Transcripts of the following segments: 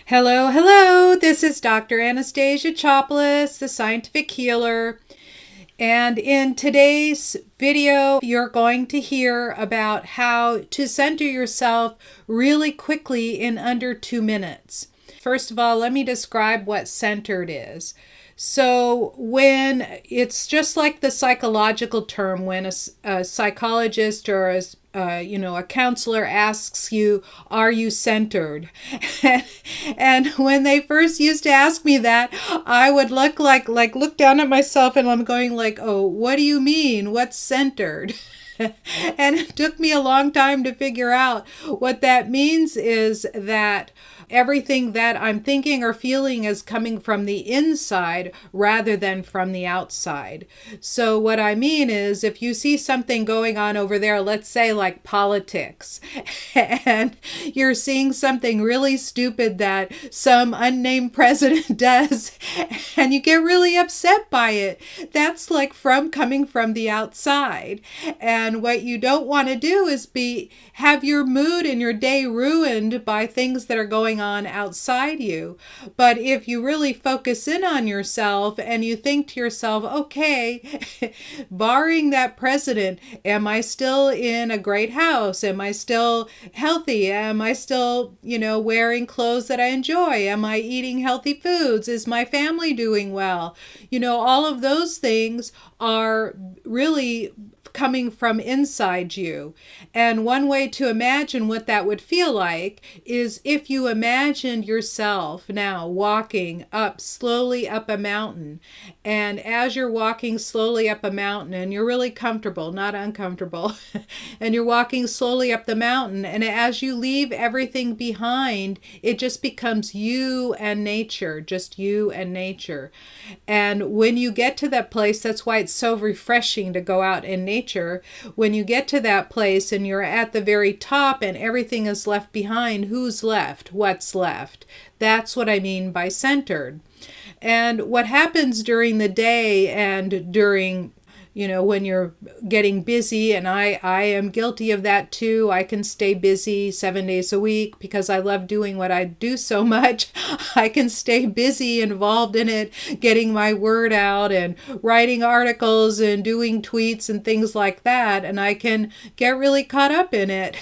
Hello, hello. This is Dr. Anastasia Chopelas, the scientific healer. And in today's video, you're going to hear about how to center yourself really quickly in under 2 minutes. First of all, let me describe what centered is. So when it's just like the psychological term, when a psychologist or a counselor asks you, "Are you centered?" and when they first used to ask me that, I would look down at myself, and I'm going like, "Oh, what do you mean? What's centered?" And it took me a long time to figure out what that means is that everything that I'm thinking or feeling is coming from the inside rather than from the outside. So what I mean is, if you see something going on over there, let's say like politics, and you're seeing something really stupid that some unnamed president does, and you get really upset by it, that's like coming from the outside. And what you don't want to do is have your mood and your day ruined by things that are going on outside you. But if you really focus in on yourself and you think to yourself, okay, barring that president, am I still in a great house? Am I still healthy? Am I still, wearing clothes that I enjoy? Am I eating healthy foods? Is my family doing well? All of those things are really coming from inside you. And one way to imagine what that would feel like is if you imagined yourself now walking slowly up a mountain. And as you're walking slowly up a mountain, and you're really comfortable, not uncomfortable, and you're walking slowly up the mountain, and as you leave everything behind, it just becomes you and nature, just you and nature. And when you get to that place, that's why it's so refreshing to go out in nature. When you get to that place and you're at the very top and everything is left behind, who's left? What's left? That's what I mean by centered. And what happens during the day and during when you're getting busy, and I am guilty of that too. I can stay busy 7 days a week because I love doing what I do so much. I can stay busy, involved in it, getting my word out and writing articles and doing tweets and things like that. And I can get really caught up in it.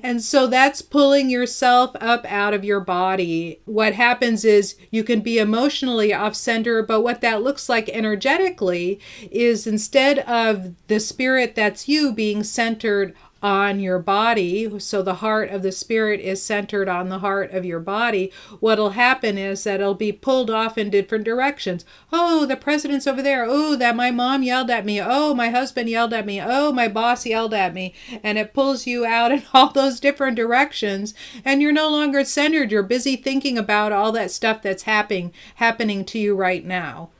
And so that's pulling yourself up out of your body. What happens is you can be emotionally off center, but what that looks like energetically is instead of the spirit that's you being centered on your body, so the heart of the spirit is centered on the heart of your body, what'll happen is that it'll be pulled off in different directions. Oh, the president's over there. Oh, that my mom yelled at me. Oh, my husband yelled at me. Oh, my boss yelled at me. And it pulls you out in all those different directions, and you're no longer centered. You're busy thinking about all that stuff that's happening to you right now,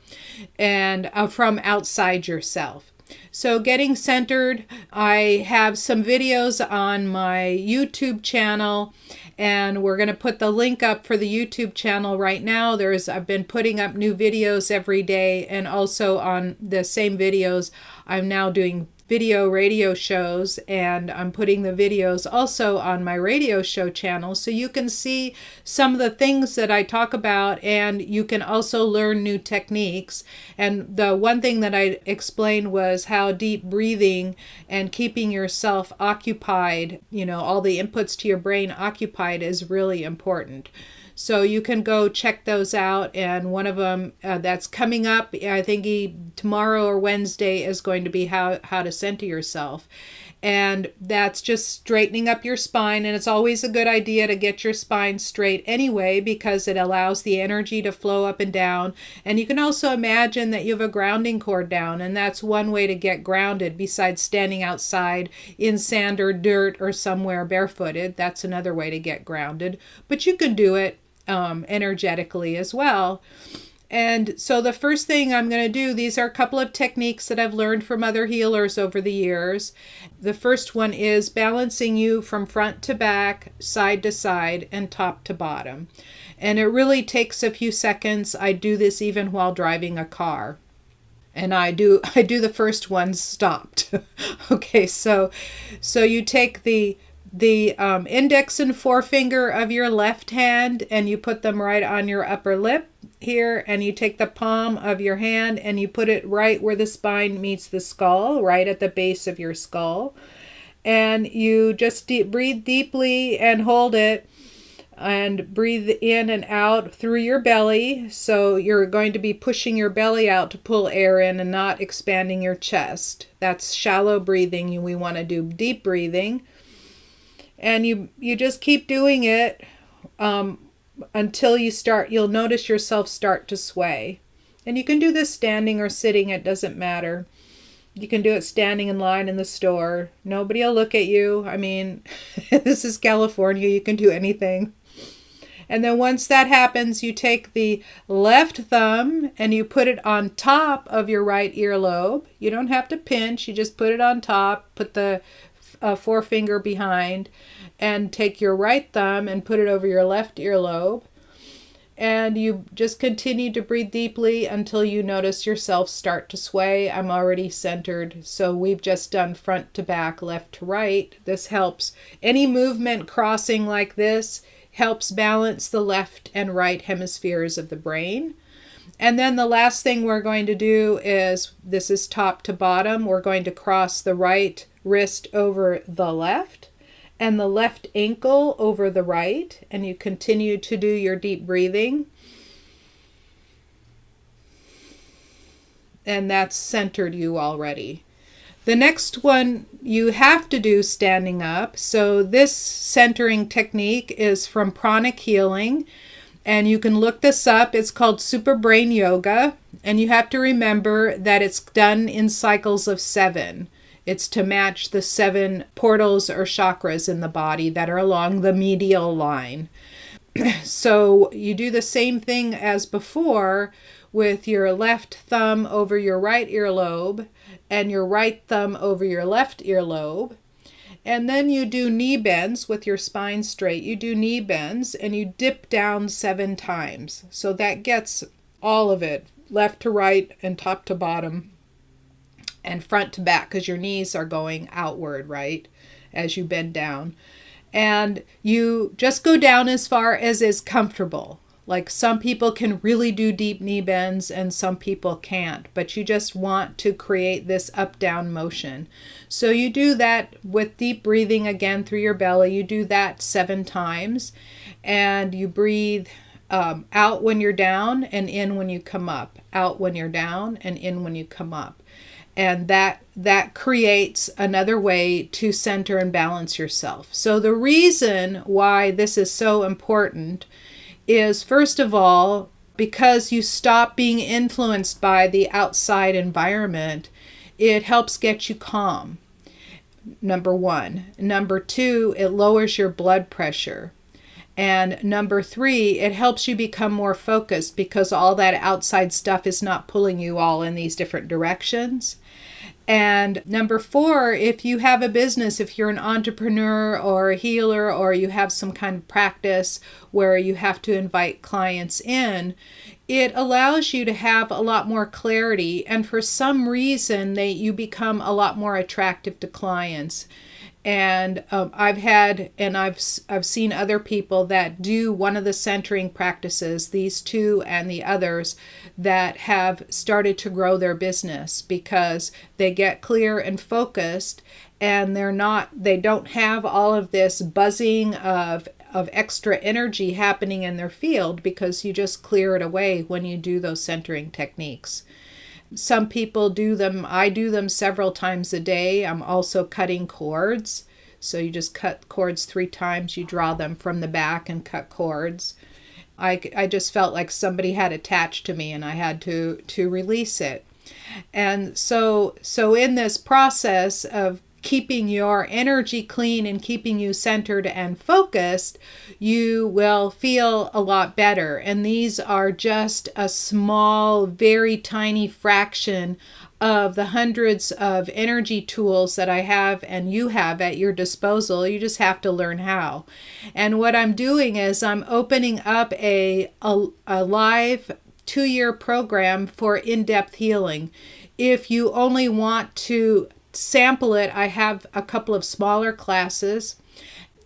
and from outside yourself. So getting centered, I have some videos on my YouTube channel, and we're going to put the link up for the YouTube channel right now. I've been putting up new videos every day, and also on the same videos, I'm now doing video radio shows, and I'm putting the videos also on my radio show channel, so you can see some of the things that I talk about, and you can also learn new techniques. And the one thing that I explained was how deep breathing and keeping yourself occupied, all the inputs to your brain occupied, is really important. So you can go check those out, and one of them that's coming up, I think tomorrow or Wednesday, is going to be how to center yourself. And that's just straightening up your spine, and it's always a good idea to get your spine straight anyway, because it allows the energy to flow up and down. And you can also imagine that you have a grounding cord down, and that's one way to get grounded besides standing outside in sand or dirt or somewhere barefooted. That's another way to get grounded, but you can do it energetically as well. And so the first thing I'm going to do, these are a couple of techniques that I've learned from other healers over the years. The first one is balancing you from front to back, side to side, and top to bottom. And it really takes a few seconds. I do this even while driving a car. And I do the first one stopped. Okay, so you take the the index and forefinger of your left hand, and you put them right on your upper lip here, and you take the palm of your hand and you put it right where the spine meets the skull, right at the base of your skull. And you just breathe deeply and hold it, and breathe in and out through your belly. So you're going to be pushing your belly out to pull air in and not expanding your chest. That's shallow breathing. We want to do deep breathing. And you just keep doing it until you'll notice yourself start to sway. And you can do this standing or sitting, it doesn't matter. You can do it standing in line in the store. Nobody will look at you. I mean, this is California, you can do anything. And then once that happens, you take the left thumb and you put it on top of your right earlobe. You don't have to pinch, you just put it on top, put the forefinger behind, and take your right thumb and put it over your left earlobe. And you just continue to breathe deeply until you notice yourself start to sway. I'm already centered, so we've just done front to back, left to right. This helps. Any movement crossing like this helps balance the left and right hemispheres of the brain. And then the last thing we're going to do is, this is top to bottom, we're going to cross the right wrist over the left and the left ankle over the right, and you continue to do your deep breathing. And that's centered you already. The next one you have to do standing up. So this centering technique is from Pranic Healing, and you can look this up. It's called Super Brain Yoga, and you have to remember that it's done in cycles of 7. It's to match the 7 portals or chakras in the body that are along the medial line. So you do the same thing as before with your left thumb over your right earlobe and your right thumb over your left earlobe. And then you do knee bends with your spine straight. You do knee bends and you dip down 7 times. So that gets all of it, left to right and top to bottom and front to back, because your knees are going outward, right, as you bend down. And you just go down as far as is comfortable. Like some people can really do deep knee bends and some people can't, but you just want to create this up-down motion. So you do that with deep breathing again through your belly. You do that 7 times, and you breathe out when you're down and in when you come up. Out when you're down and in when you come up. And that creates another way to center and balance yourself. So the reason why this is so important is, first of all, because you stop being influenced by the outside environment, it helps get you calm, number 1. Number 2, it lowers your blood pressure. And number 3, it helps you become more focused because all that outside stuff is not pulling you all in these different directions. And number 4, if you have a business, if you're an entrepreneur or a healer, or you have some kind of practice where you have to invite clients in, it allows you to have a lot more clarity. And for some reason, you become a lot more attractive to clients. And I've seen other people that do one of the centering practices, these 2 and the others, that have started to grow their business because they get clear and focused, and they don't have all of this buzzing of extra energy happening in their field, because you just clear it away when you do those centering techniques. Some people do them. I do them several times a day. I'm also cutting cords. So you just cut cords 3 times. You draw them from the back and cut cords. I just felt like somebody had attached to me and I had to release it. And so in this process of keeping your energy clean and keeping you centered and focused, you will feel a lot better. And these are just a small, very tiny fraction of the hundreds of energy tools that I have and you have at your disposal. You just have to learn how. And what I'm doing is I'm opening up a live 2-year program for in-depth healing. If you only want to sample it, I have a couple of smaller classes,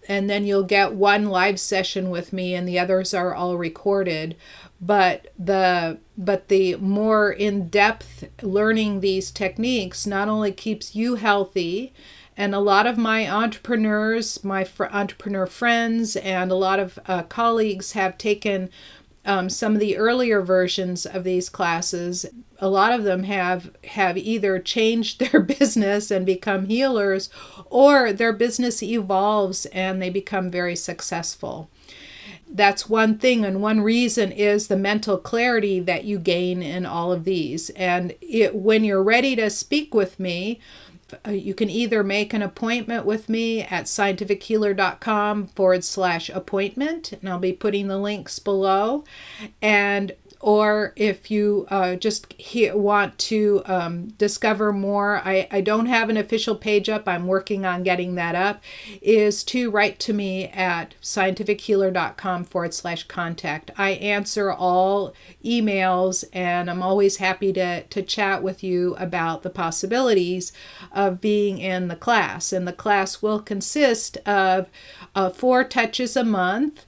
and then you'll get one live session with me, and the others are all recorded. But the more in-depth learning these techniques not only keeps you healthy, and a lot of my entrepreneurs, my entrepreneur friends, and a lot of colleagues have taken some of the earlier versions of these classes. A lot of them have either changed their business and become healers, or their business evolves and they become very successful. That's one thing, and one reason is the mental clarity that you gain in all of these. And when you're ready to speak with me, you can either make an appointment with me at scientifichealer.com/appointment, and I'll be putting the links below. Or if you just want to discover more, I don't have an official page up. I'm working on getting that up, is to write to me at scientifichealer.com/contact. I answer all emails, and I'm always happy to chat with you about the possibilities of being in the class. And the class will consist of 4 touches a month,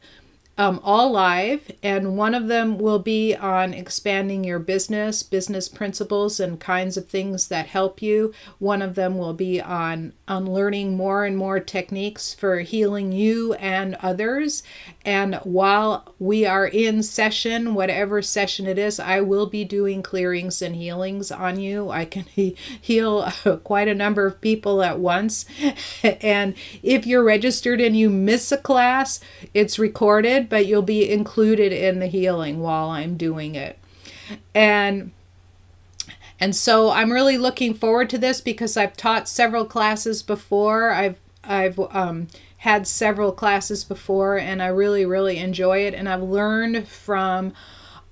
all live, and one of them will be on expanding your business principles and kinds of things that help you. One of them will be on learning more and more techniques for healing you and others. And while we are in session, whatever session it is, I will be doing clearings and healings on you. I can heal quite a number of people at once. And if you're registered and you miss a class, it's recorded, but you'll be included in the healing while I'm doing it. And so I'm really looking forward to this because I've taught several classes before. I've had several classes before, and I really, really enjoy it. And I've learned from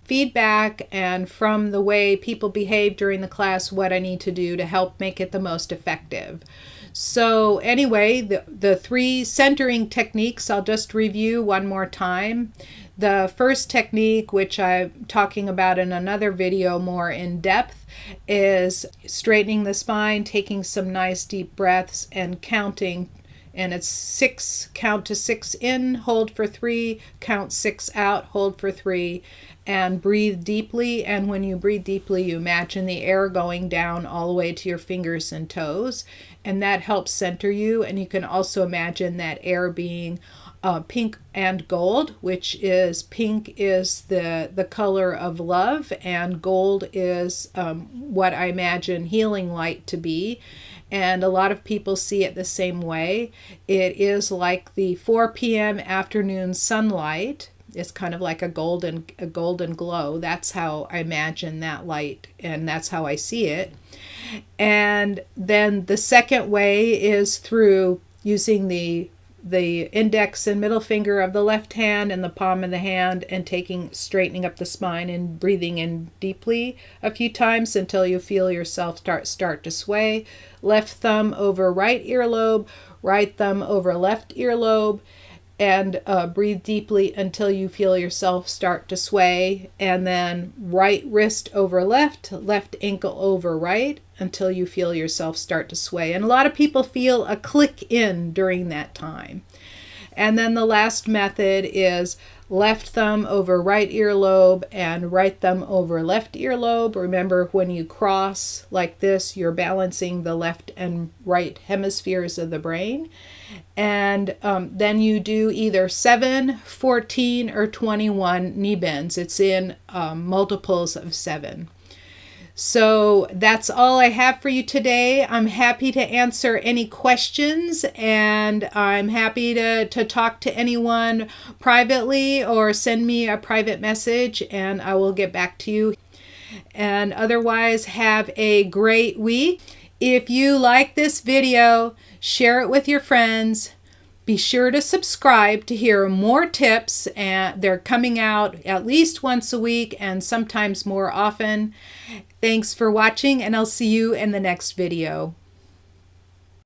feedback and from the way people behave during the class what I need to do to help make it the most effective. So anyway, the 3 centering techniques I'll just review one more time. The first technique, which I'm talking about in another video more in depth, is straightening the spine, taking some nice deep breaths and counting. And it's count to 6 in, hold for 3, count 6 out, hold for 3, and breathe deeply. And when you breathe deeply, you imagine the air going down all the way to your fingers and toes, and that helps center you. And you can also imagine that air being pink and gold, which is pink is the color of love, and gold is what I imagine healing light to be. And a lot of people see it the same way. It is like the 4 p.m. afternoon sunlight. It's kind of like a golden glow. That's how I imagine that light, and that's how I see it. And then the second way is through using the index and middle finger of the left hand and the palm of the hand, and straightening up the spine and breathing in deeply a few times until you feel yourself start to sway. Left thumb over right earlobe, right thumb over left earlobe, and breathe deeply until you feel yourself start to sway. And then right wrist over left ankle over right until you feel yourself start to sway. And a lot of people feel a click in during that time. And then the last method is left thumb over right earlobe and right thumb over left earlobe. Remember, when you cross like this, you're balancing the left and right hemispheres of the brain. And then you do either 7, 14, or 21 knee bends. It's in multiples of 7. So that's all I have for you today. I'm happy to answer any questions, and I'm happy to talk to anyone privately or send me a private message, and I will get back to you. And otherwise, have a great week. If you like this video, share it with your friends. Be sure to subscribe to hear more tips, and they're coming out at least once a week and sometimes more often. Thanks for watching, and I'll see you in the next video.